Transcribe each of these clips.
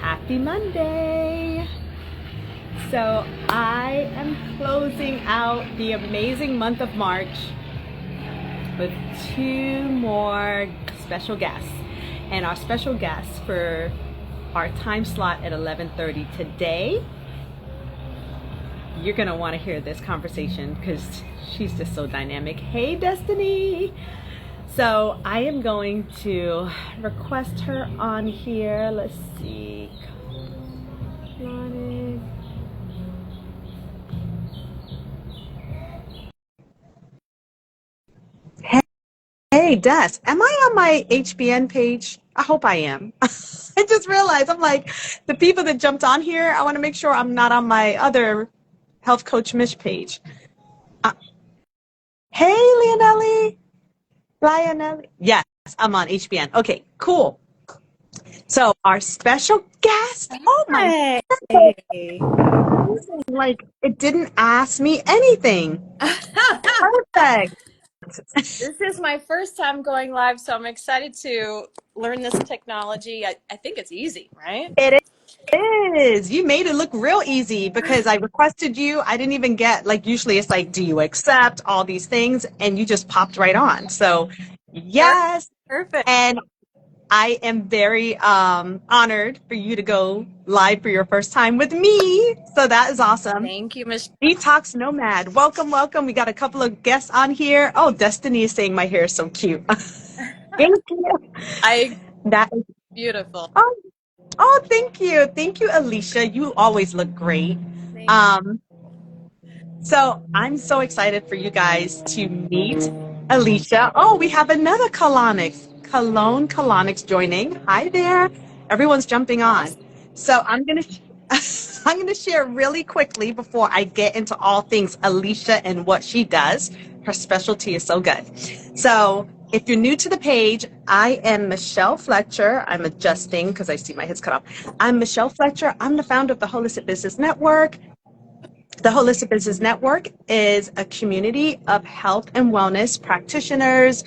Happy Monday. So I am closing out the amazing month of March with two more special guests. And our special guests for our time slot at 11:30 today, you're gonna want to hear this conversation because she's just so dynamic. Hey, Destiny. So I am going to request her on here. Let's see. Colonic. Hey, Des, am I on my HBN page? I hope I am. I just realized I'm like, the people that jumped on here, I want to make sure I'm not on my other Health Coach Mish page. Uh, hey, Lionelli. Yes, I'm on HBN. Okay, cool. So our special guest, oh my Hey. God, like it didn't ask me anything. Perfect. This is my first time going live, so I'm excited to learn this technology. I think it's easy, right? It is. You made it look real easy because I requested you. I didn't even get, like, usually it's like, do you accept all these things? And you just popped right on. So, yes. Perfect. And I am very honored for you to go live for your first time with me. So that is awesome. Thank you, Michelle. Detox Nomad. Welcome, welcome. We got a couple of guests on here. Oh, Destiny is saying my hair is so cute. Thank you. That is Beautiful. oh, oh, thank you. Thank you, Alicia. You always look great. Thank Um, so I'm so excited for you guys to meet Alicia. Oh, we have another colonics joining. Hi there. Everyone's jumping on. Awesome. So I'm gonna I'm gonna share really quickly before I get into all things Alicia and what she does. Her specialty is so good. So if you're new to the page, I am Michelle Fletcher. I'm adjusting because I see my head's cut off. I'm Michelle Fletcher. I'm the founder of the Holistic Business Network. The Holistic Business Network is a community of health and wellness practitioners,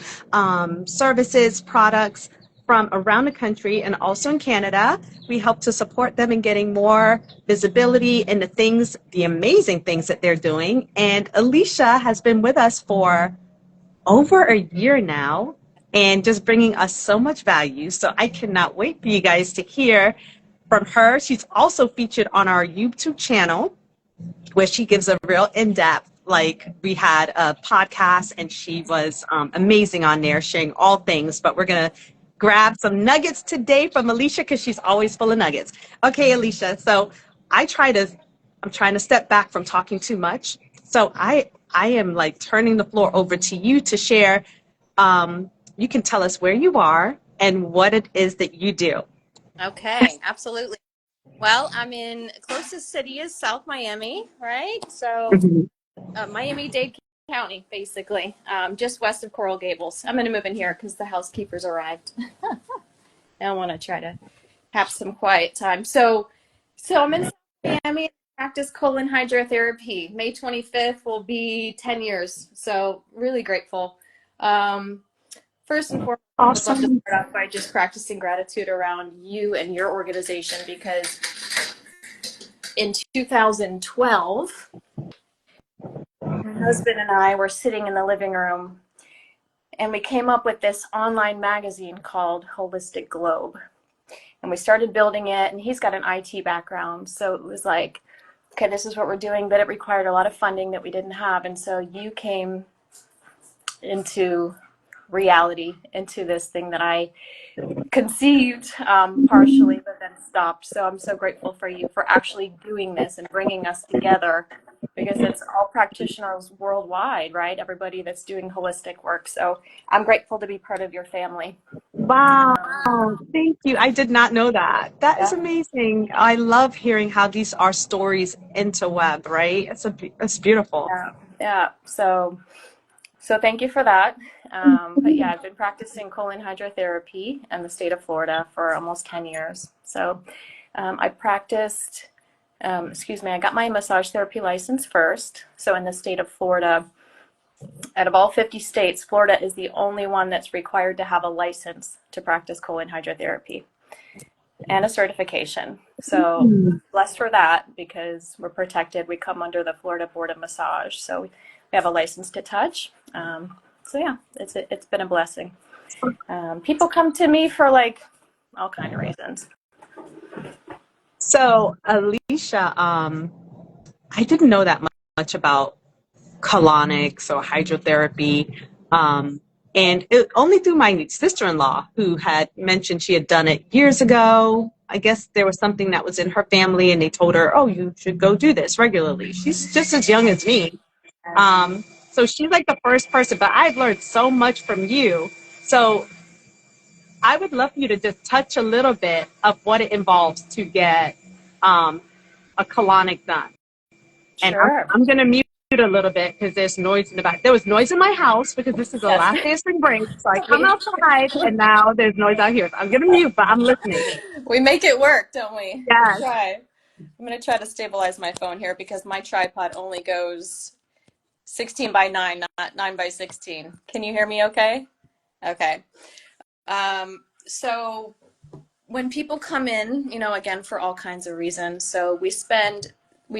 services, products from around the country and also in Canada. We help to support them in getting more visibility in the amazing things that they're doing. And Alicia has been with us for over a year now and just bringing us so much value. So I cannot wait for you guys to hear from her. She's also featured on our YouTube channel, where she gives a real in-depth, like we had a podcast and she was amazing on there sharing all things, but we're going to grab some nuggets today from Alicia because she's always full of nuggets. Okay, Alicia, so I'm trying to step back from talking too much. So I am like turning the floor over to you to share. You can tell us where you are and what it is that you do. Okay, absolutely. Well, I'm in closest city is South Miami, right? So Miami-Dade County, basically, just west of Coral Gables. I'm going to move in here because the housekeepers arrived. I want to try to have some quiet time. So I'm in South Miami. Practice colon hydrotherapy. May 25th will be 10 years. So really grateful. First and foremost, I would love to Awesome. start off by just practicing gratitude around you and your organization because in 2012, my husband and I were sitting in the living room and we came up with this online magazine called Holistic Globe. And we started building it, and he's got an IT background. So it was like, okay, this is what we're doing, but it required a lot of funding that we didn't have. And so you came into reality, into this thing that I conceived partially, but then stopped. So I'm so grateful for you for actually doing this and bringing us together because it's all practitioners worldwide, right? Everybody that's doing holistic work. So I'm grateful to be part of your family. Wow, thank you. I did not know that. That is Yeah. amazing. I love hearing how these are stories interweb, right? It's beautiful. Yeah. Yeah. So thank you for that. But yeah, I've been practicing colon hydrotherapy in the state of Florida for almost 10 years. So I practiced, I got my massage therapy license first. So in the state of Florida, out of all 50 states, Florida is the only one that's required to have a license to practice colon hydrotherapy and a certification. So blessed for that because we're protected. We come under the Florida Board of Massage, so we have a license to touch. So yeah, it's been a blessing. People come to me for like all kind of reasons. So, Alicia, I didn't know that much about colonics or hydrotherapy. And only through my sister-in-law, who had mentioned she had done it years ago. I guess there was something that was in her family, and they told her, "Oh, you should go do this regularly." She's just as young as me, so she's like the first person. But I've learned so much from you. So I would love for you to just touch a little bit of what it involves to get um, a colonic done. And Sure. I'm going to mute a little bit because there's noise in the back. There was noise in my house because this is the Yes. last day of spring break. So I come we, outside and now there's noise out here. So I'm going to mute, but I'm listening. we make it work, don't we? We Yes. try. I'm going to try to stabilize my phone here because my tripod only goes 16 by 9, not 9 by 16. Can you hear me okay? Okay. So when people come in, again, for all kinds of reasons, so we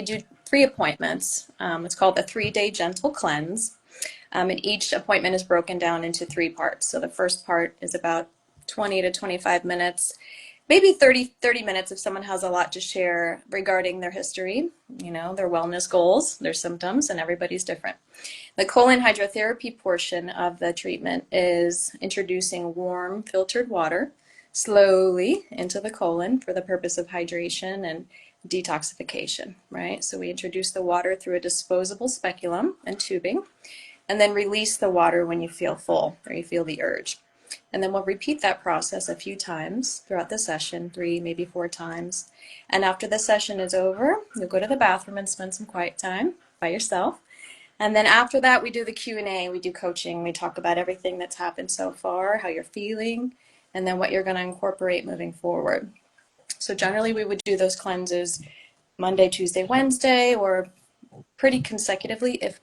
do 3 appointments. It's called the 3-day gentle cleanse. And each appointment is broken down into 3 parts. So the first part is about 20 to 25 minutes, maybe 30 minutes if someone has a lot to share regarding their history, their wellness goals, their symptoms, and everybody's different. The colon hydrotherapy portion of the treatment is introducing warm filtered water slowly into the colon for the purpose of hydration and detoxification, right? So we introduce the water through a disposable speculum and tubing, and then release the water when you feel full or you feel the urge. And then we'll repeat that process a few times throughout the session, 3, maybe 4 times. And after the session is over, you'll go to the bathroom and spend some quiet time by yourself. And then after that, we do the Q&A, we do coaching, we talk about everything that's happened so far, how you're feeling, and then what you're going to incorporate moving forward. So generally we would do those cleanses Monday, Tuesday, Wednesday, or pretty consecutively if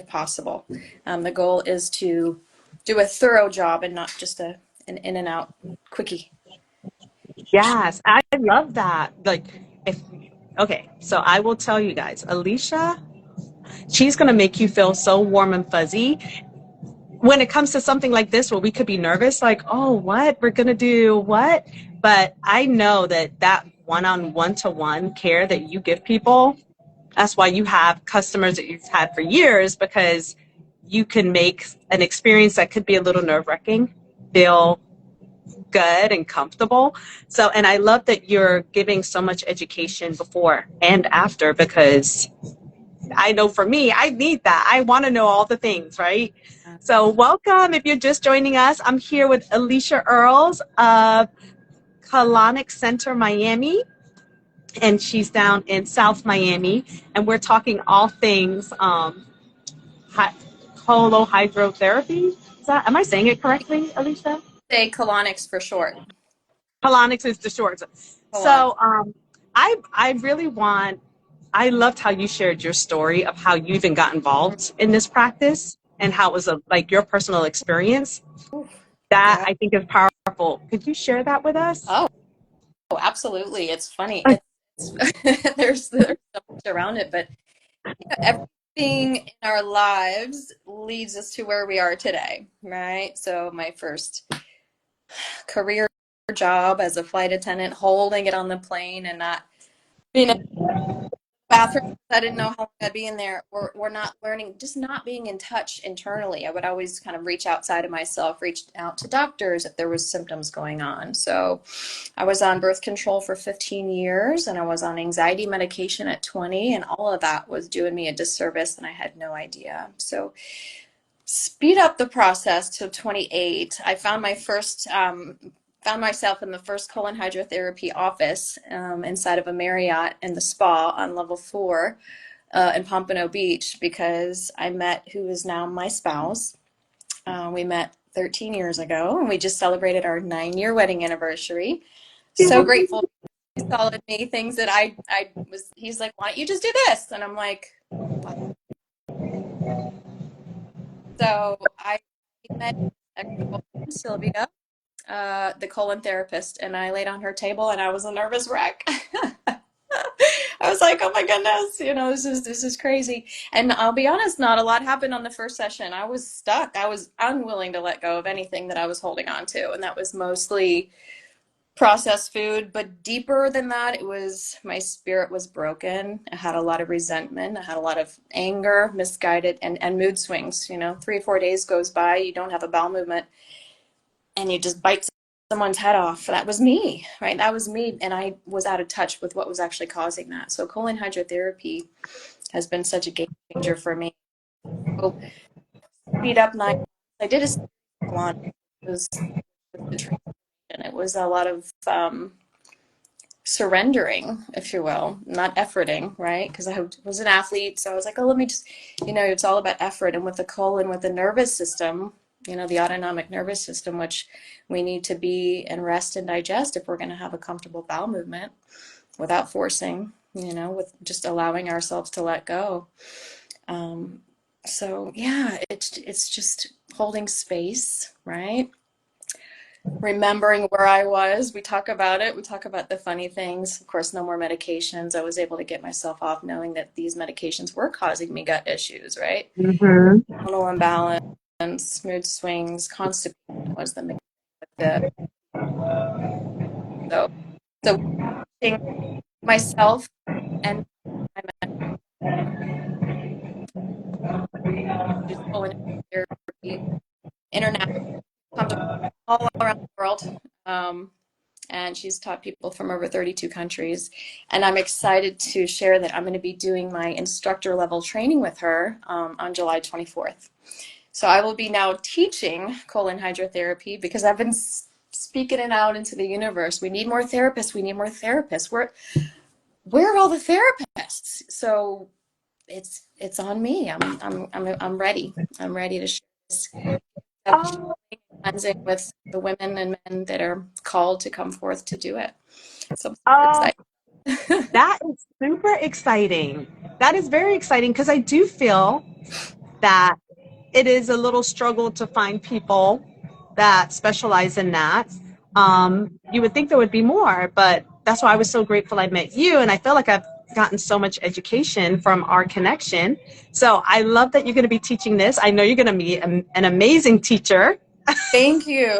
possible. The goal is to do a thorough job and not just an in and out quickie. Yes. I love that. Okay. So I will tell you guys, Alicia, she's going to make you feel so warm and fuzzy when it comes to something like this where we could be nervous, like, oh, what? We're going to do what? But I know that one-to-one care that you give people, that's why you have customers that you've had for years, because you can make an experience that could be a little nerve-wracking feel good and comfortable. So, and I love that you're giving so much education before and after, because I know for me, I need that. I want to know all the things, right? So welcome. If you're just joining us, I'm here with Alicia Earles of Colonic Center, Miami, and she's down in South Miami, and we're talking all things hydrotherapy. Am I saying it correctly, Alicia? Say colonics for short. Colonics is the short. Colonic. So I really want. I loved how you shared your story of how you even got involved in this practice and how it was like your personal experience. That Yeah. I think is powerful. Could you share that with us? Oh, absolutely. It's funny. There's so much around it, but everything in our lives leads us to where we are today, right? So my first career job as a flight attendant, holding it on the plane and not being in the bathroom. I didn't know how long I'd be in there. Or not learning, just not being in touch internally. I would always kind of reach outside of myself, reach out to doctors if there was symptoms going on. So I was on birth control for 15 years and I was on anxiety medication at 20, and all of that was doing me a disservice and I had no idea. So speed up the process to 28. I found myself in the first colon hydrotherapy office inside of a Marriott in the spa on level 4 in Pompano Beach because I met who is now my spouse. We met 13 years ago and we just celebrated our 9-year wedding anniversary. So grateful. He solid me things that he's like, why don't you just do this? And I'm like, what? So I met Sylvia the colon therapist, and I laid on her table, and I was a nervous wreck. I was like, oh my goodness, this is crazy. And I'll be honest, not a lot happened on the first session. I was stuck. I was unwilling to let go of anything that I was holding on to, and that was mostly processed food. But deeper than that, it was my spirit was broken. I had a lot of resentment. I had a lot of anger, misguided, and mood swings. 3 or 4 days goes by, you don't have a bowel movement, and you just bite someone's head off. That was me, right? That was me. And I was out of touch with what was actually causing that. So colon hydrotherapy has been such a game changer for me. So speed up 9 months. I did a colonic. It was the transformation. It was a lot of surrendering, if you will, not efforting, right? Because I was an athlete, so I was like, oh, let me just, it's all about effort. And with the colon, with the nervous system, the autonomic nervous system, which we need to be and rest and digest if we're going to have a comfortable bowel movement without forcing, with just allowing ourselves to let go. So yeah, it's just holding space, right? Remembering where I was. We talk about it. We talk about the funny things. Of course, no more medications. I was able to get myself off knowing that these medications were causing me gut issues, right? Mm-hmm. Hormonal imbalance, mood swings, constipation was the main so teaching myself and my mental therapy international comes all around the world. And she's taught people from over 32 countries. And I'm excited to share that I'm going to be doing my instructor level training with her on July 24th. So I will be now teaching colon hydrotherapy because I've been speaking it out into the universe. We need more therapists. We need more therapists. Where are all the therapists? So it's on me. I'm ready. I'm ready to share this. Cleansing with the women and men that are called to come forth to do it. So I'm super excited. That is super exciting. That is very exciting because I do feel that it is a little struggle to find people that specialize in that. You would think there would be more, but that's why I was so grateful I met you. And I feel like I've gotten so much education from our connection. So I love that you're going to be teaching this. I know you're going to be an amazing teacher. Thank you.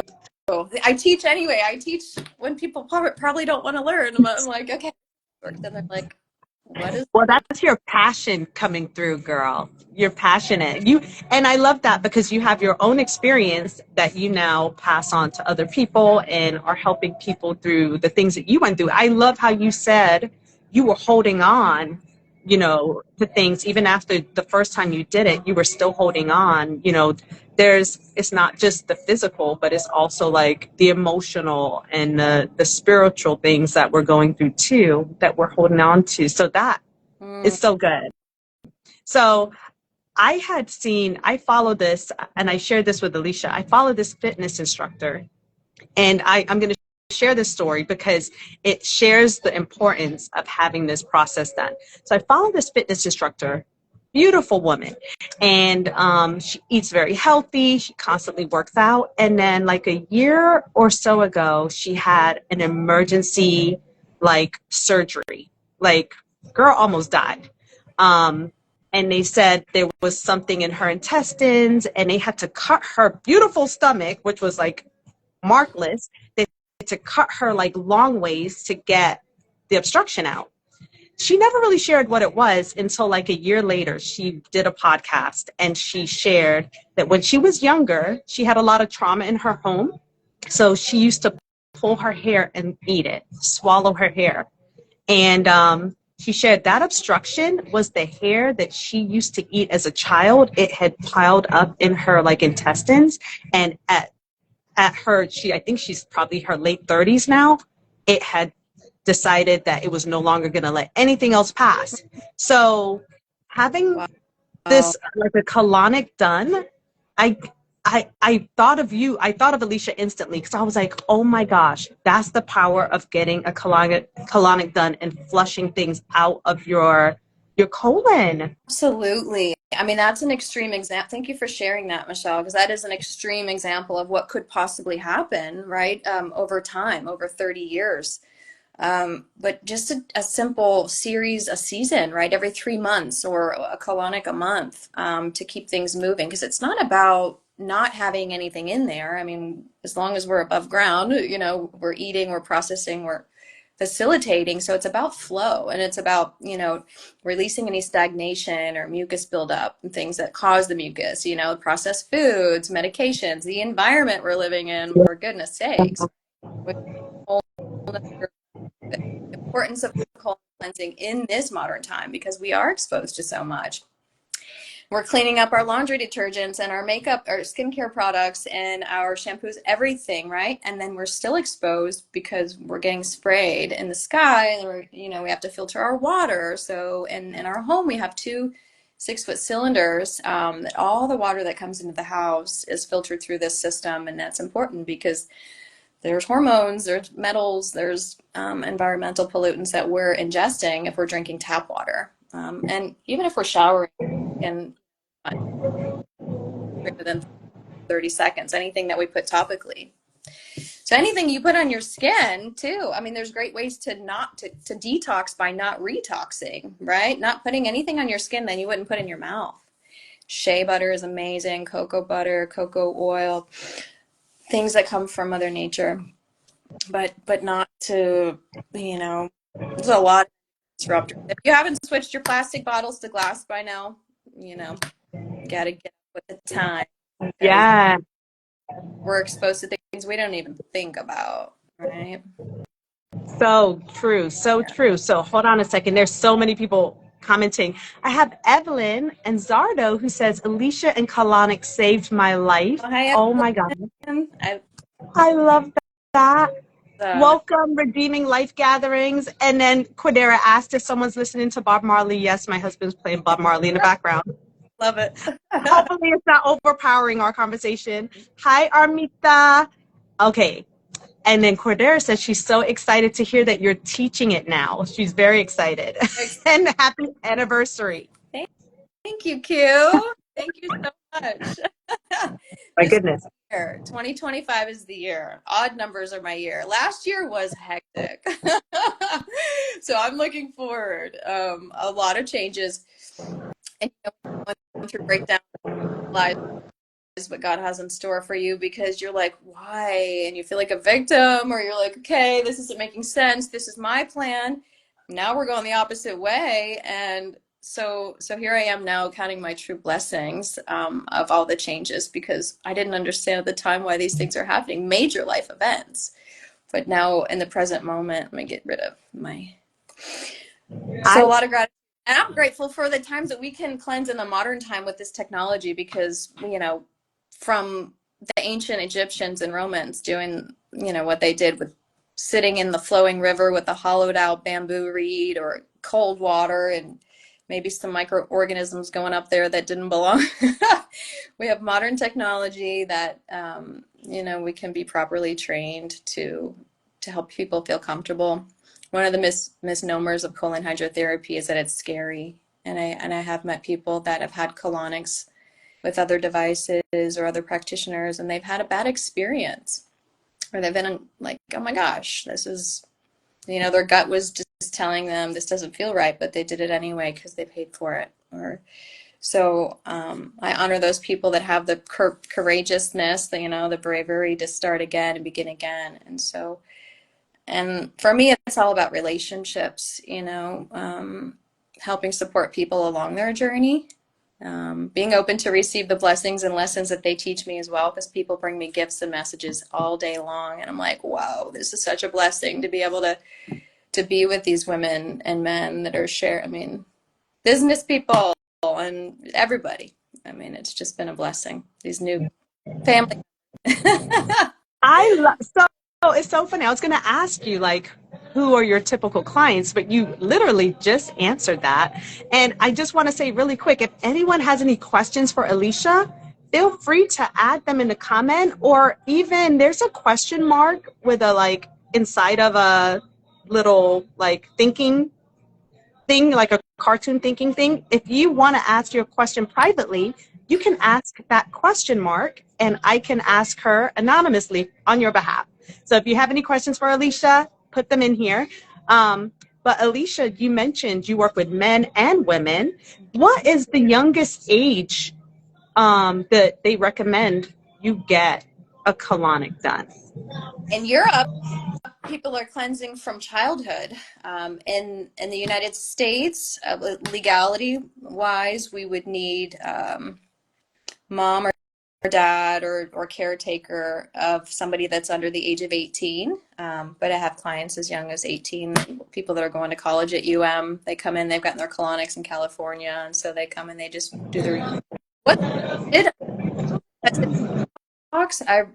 I teach anyway. I teach when people probably don't want to learn. I'm like, okay. Then they're like, what is Well, that's your passion coming through, girl. You're passionate. And I love that because you have your own experience that you now pass on to other people and are helping people through the things that you went through. I love how you said you were holding on, to things even after the first time you did it, you were still holding on. It's not just the physical, but it's also like the emotional and the spiritual things that we're going through too, that we're holding on to. So that is so good. So I follow this, and I shared this with Alicia. I follow this fitness instructor, and I'm going to share this story because it shares the importance of having this process done. So I follow this fitness instructor, beautiful woman, and she eats very healthy. She constantly works out. And then like a year or so ago, she had an emergency surgery. Girl almost died. And they said there was something in her intestines, and they had to cut her beautiful stomach, which was markless. They had to cut her long ways to get the obstruction out. She never really shared what it was until a year later. She did a podcast, and she shared that when she was younger, she had a lot of trauma in her home. So she used to pull her hair and eat it, swallow her hair. And she shared that obstruction was the hair that she used to eat as a child. It had piled up in her intestines, and at her, I think she's probably her late 30s now, it had decided that it was no longer going to let anything else pass. So having this a colonic done, I thought of you. I thought of Alicia instantly because I was like, oh my gosh, that's the power of getting a colonic done and flushing things out of your your colon. Absolutely. I mean, that's an extreme example. Thank you for sharing that, Michelle, because that is an extreme example of what could possibly happen, right? Over time, over 30 years. But just a simple series, a season, right? Every 3 months or a colonic a month, to keep things moving. Because it's not about not having anything in there. I mean, as long as we're above ground, we're eating, we're processing, we're facilitating. So it's about flow, and it's about, releasing any stagnation or mucus buildup and things that cause the mucus, processed foods, medications, the environment we're living in, for goodness sakes. With the importance of colon cleansing in this modern time, because we are exposed to so much. We're cleaning up our laundry detergents and our makeup, our skincare products and our shampoos, everything, right? And then we're still exposed because we're getting sprayed in the sky, and we have to filter our water. So in our home, we have two 6-foot cylinders, that all the water that comes into the house is filtered through this system. And that's important because there's hormones, there's metals, there's environmental pollutants that we're ingesting if we're drinking tap water. And even if we're showering, and greater than 30 seconds, anything that we put topically. So anything you put on your skin too. I mean, there's great ways to detox by not retoxing, right? Not putting anything on your skin that you wouldn't put in your mouth. Shea butter is amazing, cocoa butter, cocoa oil, things that come from Mother Nature, but not to, there's a lot of disruptors. If you haven't switched your plastic bottles to glass by now, gotta get up with the time, because Yeah. we're exposed to things we don't even think about, right? So true. So Yeah. true. So hold on a second. There's so many people commenting. I have Evelyn and Zardo who says, Alicia and colonic saved my life. Well, hi, Oh my God. Evelyn. I love that. I Welcome, Redeeming Life Gatherings. And then Cordera asked if someone's listening to Bob Marley. Yes, my husband's playing Bob Marley in the background. love it. Hopefully it's not overpowering our conversation. Hi, Armita. Okay. And then Cordera says she's so excited to hear that you're teaching it now. She's very excited. And happy anniversary. Thank you, Q. Thank you so much. My This goodness. year, 2025 is the year. Odd numbers are my year. Last year was hectic. So I'm looking forward. A lot of changes. And going through breakdown, realize what God has in store for you, because you're like, why? And you feel like a victim, or you're like, okay, this isn't making sense. This is my plan. Now we're going the opposite way. And so here I am now counting my true blessings, of all the changes, because I didn't understand at the time why these things are happening, major life events. But now in the present moment, let me get rid of my, so a lot of gratitude. And I'm grateful for the times that we can cleanse in the modern time with this technology, because, from the ancient Egyptians and Romans doing, what they did with sitting in the flowing river with a hollowed out bamboo reed or cold water, and maybe some microorganisms going up there that didn't belong. We have modern technology that, we can be properly trained to help people feel comfortable. One of the misnomers of colon hydrotherapy is that it's scary. And I have met people that have had colonics with other devices or other practitioners, and they've had a bad experience, or they've been like, oh my gosh, this is, their gut was just telling them this doesn't feel right, but they did it anyway because they paid for it. Or so I honor those people that have the courageousness, the bravery to start again and begin again. And for me, it's all about relationships, helping support people along their journey, being open to receive the blessings and lessons that they teach me as well, because people bring me gifts and messages all day long. And I'm like, wow, this is such a blessing to be able to be with these women and men that are business people and everybody. It's just been a blessing. These new family. I love so it's so funny. I was gonna ask you like who are your typical clients, but you literally just answered that. And I just want to say really quick, if anyone has any questions for Alicia, feel free to add them in the comment, or even there's a question mark with a like inside of a little like thinking thing, like a cartoon thinking thing. If you want to ask your question privately, you can ask that question mark and I can ask her anonymously on your behalf. So if you have any questions for Alicia, put them in here. But Alicia, you mentioned you work with men and women. What is the youngest age that they recommend you get a colonic done? In Europe, people are cleansing from childhood. In the United States, legality wise, we would need mom or dad or caretaker of somebody that's under the age of 18. But I have clients as young as 18, people that are going to college at They come in, they've gotten their colonics in California, and so they come and they just do their what did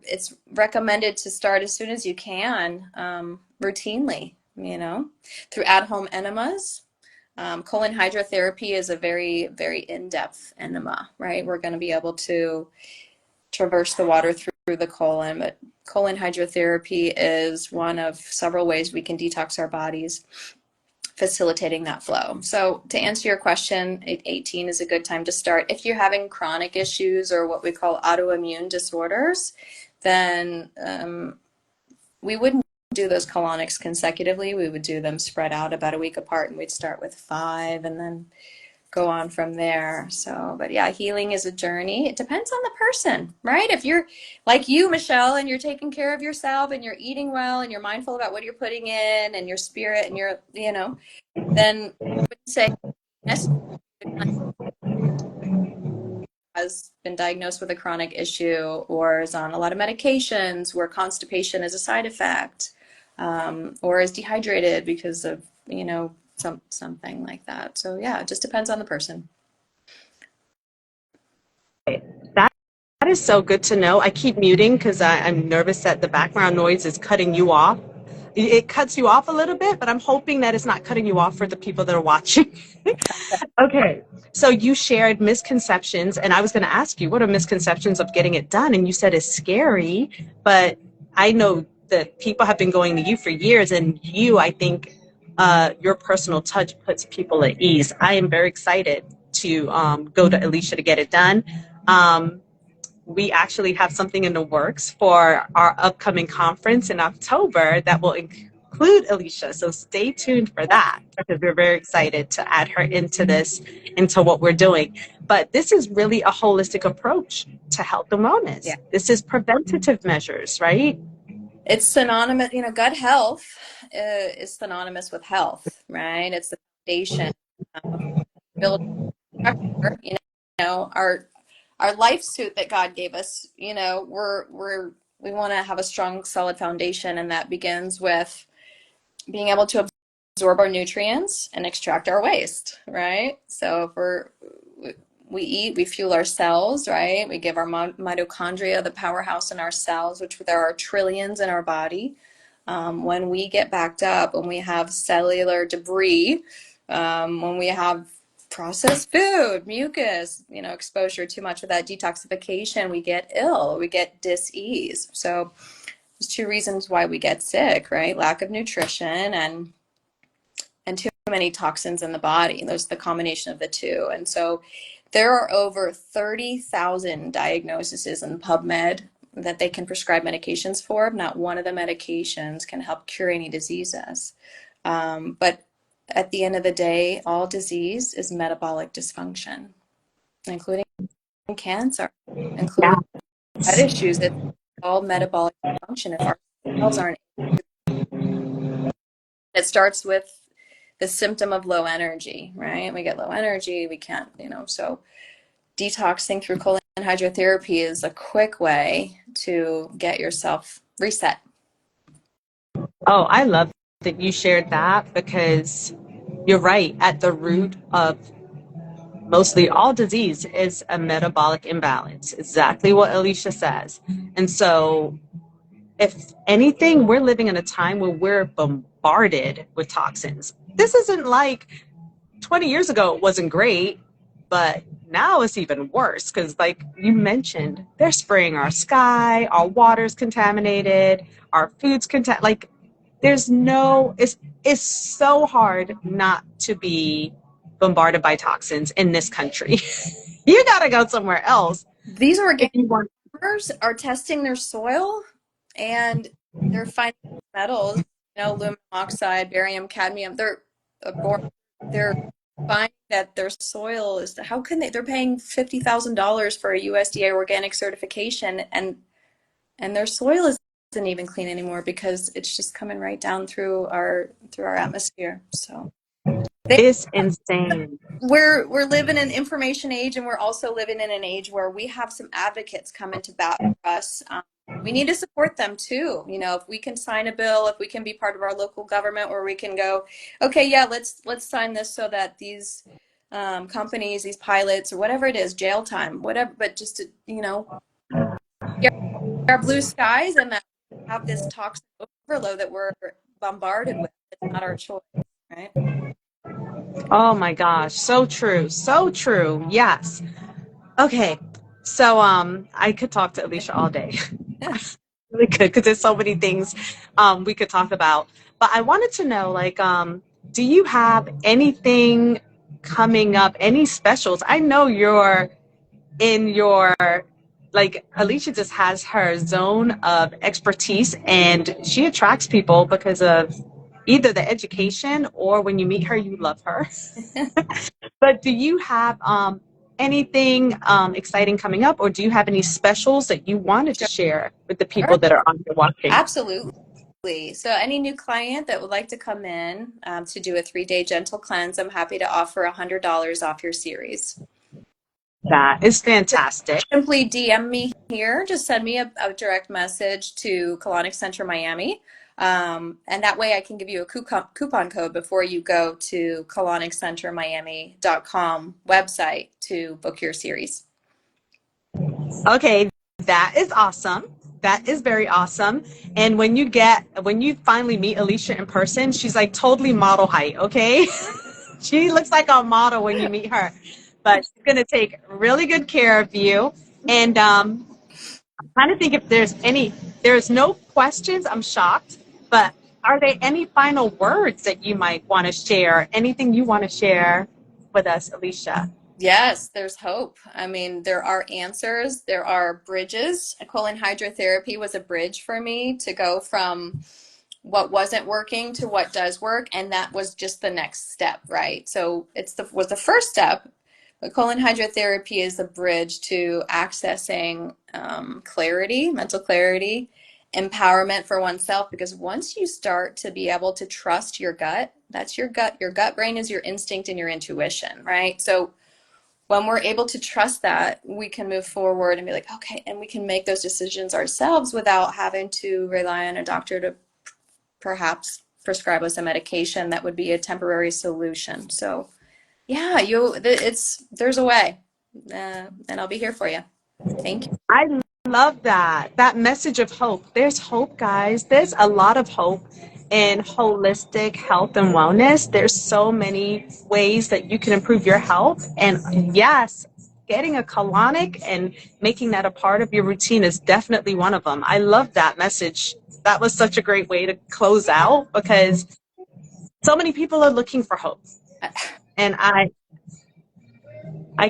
it's recommended to start as soon as you can, routinely, through at-home enemas. Colon hydrotherapy is a very, very in-depth enema, right? We're going to be able to traverse the water through the colon, but colon hydrotherapy is one of several ways we can detox our bodies, facilitating that flow. So to answer your question, 18 is a good time to start. If you're having chronic issues or what we call autoimmune disorders, then we wouldn't do those colonics consecutively. We would do them spread out about a week apart, and we'd start with 5 and then go on from there. So, but yeah, healing is a journey. It depends on the person, right? If you're like you, Michelle, and you're taking care of yourself and you're eating well and you're mindful about what you're putting in and your spirit and your, then I would say has been diagnosed with a chronic issue or is on a lot of medications where constipation is a side effect, or is dehydrated because of, something like that. So yeah, it just depends on the person. That is so good to know. I keep muting because I'm nervous that the background noise is cutting you off. It cuts you off a little bit, but I'm hoping that it's not cutting you off for the people that are watching. Okay, so you shared misconceptions, and I was going to ask you, what are misconceptions of getting it done? And you said it's scary, but I know that people have been going to you for years, and I think, your personal touch puts people at ease. I am very excited to go to Alicia to get it done. We actually have something in the works for our upcoming conference in October that will include Alicia. So stay tuned for that, because we're very excited to add her into what we're doing. But this is really a holistic approach to health and wellness. Yeah. This is preventative measures, right? It's synonymous, gut health is synonymous with health, right? It's the foundation of building structure, our life suit that God gave us, we want to have a strong, solid foundation, and that begins with being able to absorb our nutrients and extract our waste, right? So if we eat, we fuel our cells, right? We give our mitochondria, the powerhouse in our cells, which there are trillions in our body. When we get backed up, when we have cellular debris, when we have processed food, mucus, exposure too much of that detoxification, we get ill, we get dis-ease. So there's 2 reasons why we get sick, right? Lack of nutrition and too many toxins in the body. There's the combination of the 2. And so there are over 30,000 diagnoses in PubMed that they can prescribe medications for. Not one of the medications can help cure any diseases. But at the end of the day, all disease is metabolic dysfunction, including cancer, including heart issues. It's all metabolic dysfunction. If our cells aren't, it starts with the symptom of low energy, right? We get low energy, we can't, so detoxing through colon hydrotherapy is a quick way to get yourself reset. Oh, I love that you shared that, because you're right. At the root of mostly all disease is a metabolic imbalance. Exactly what Alicia says. And so, if anything, we're living in a time where we're bombarded with toxins. This isn't like 20 years ago, it wasn't great, but now it's even worse, because like you mentioned, they're spraying our sky, our water's contaminated, our food's it's so hard not to be bombarded by toxins in this country. You got to go somewhere else These if organic you want. farmers are testing their soil and they're finding metals, aluminum oxide, barium, cadmium. They're finding that their soil is, how can they're paying $50,000 for a USDA organic certification, and their soil isn't even clean anymore because it's just coming right down through our atmosphere. So It's insane. we're living in an information age, and we're also living in an age where we have some advocates coming to bat for us. We need to support them too. If we can sign a bill, if we can be part of our local government, where we can go, okay, yeah, let's sign this so that these companies, these pilots, or whatever it is, jail time, whatever, but just to, get our blue skies, and that we have this toxic overload that we're bombarded with. It's not our choice, right? Oh my gosh, so true, so true. Yes. Okay, so I could talk to Alicia all day. Really could, because there's so many things we could talk about. But I wanted to know, like, do you have anything coming up, any specials? I know you're in your, like, Alicia just has her zone of expertise, and she attracts people because of either the education, or when you meet her, you love her. But do you have anything exciting coming up, or do you have any specials that you wanted to share with the people Sure. that are on your watching? Absolutely. So any new client that would like to come in to do a 3-day gentle cleanse, I'm happy to offer $100 off your series. That is fantastic. Simply DM me here. Just send me a direct message to Colonic Center Miami. And that way I can give you a coupon code before you go to coloniccentermiami.com website to book your series. Okay, that is awesome. That is very awesome. And when you finally meet Alicia in person, she's like totally model height, okay? She looks like a model when you meet her, but she's going to take really good care of you. And I'm trying to think if there's no questions. I'm shocked, but are there any final words that you might want to share? Anything you want to share with us, Alicia? Yes, there's hope. I mean, there are answers, there are bridges. Colon hydrotherapy was a bridge for me to go from what wasn't working to what does work, and that was just the next step, right? So was the first step, but colon hydrotherapy is the bridge to accessing clarity, mental clarity, empowerment for oneself. Because once you start to be able to trust your gut, that's your gut. Your gut brain is your instinct and your intuition, right? So when we're able to trust that, we can move forward and be like, okay, and we can make those decisions ourselves without having to rely on a doctor to perhaps prescribe us a medication that would be a temporary solution. So yeah, there's a way, and I'll be here for you. Thank you. I love that message of hope. There's hope, guys. There's a lot of hope in holistic health and wellness. There's so many ways that you can improve your health. And yes, getting a colonic and making that a part of your routine is definitely one of them. I love that message. That was such a great way to close out, because so many people are looking for hope. And I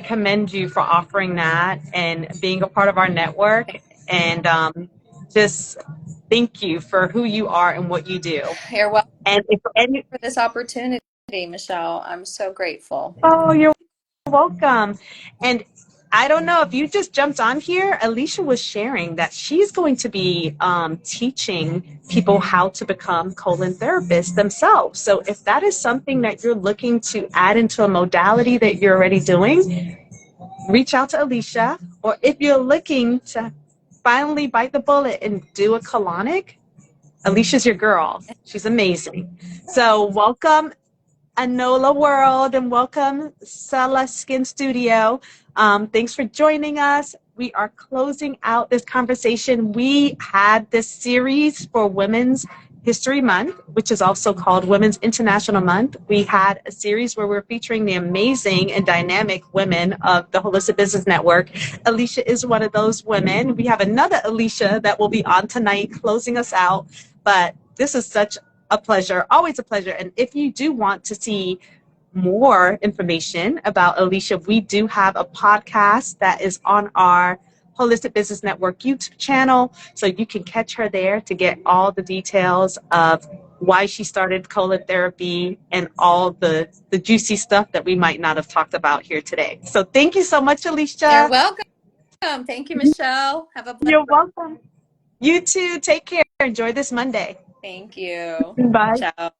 commend you for offering that and being a part of our network. And just thank you for who you are and what you do. You're welcome And if any, for this opportunity, Michelle. I'm so grateful. oh, you're welcome. And I don't know if you just jumped on here. Alicia was sharing that she's going to be teaching people how to become colon therapists themselves. So if that is something that you're looking to add into a modality that you're already doing, reach out to Alicia. Or if you're looking to finally bite the bullet and do a colonic, Alicia's your girl. She's amazing. So welcome, Anola World, and welcome, Sella Skin Studio. Thanks for joining us. We are closing out this conversation. We had this series for Women's History Month, which is also called Women's International Month. We had a series where we're featuring the amazing and dynamic women of the Holistic Business Network. Alicia is one of those women. We have another Alicia that will be on tonight closing us out. But this is such a pleasure, always a pleasure. And if you do want to see more information about Alicia, we do have a podcast that is on our Holistic Business Network YouTube channel. So you can catch her there to get all the details of why she started colon therapy and all the juicy stuff that we might not have talked about here today. So thank you so much, Alicia. You're welcome. Thank you, Michelle. Have a blessed You're welcome. You too. Take care. Enjoy this Monday. Thank you. Bye. Ciao.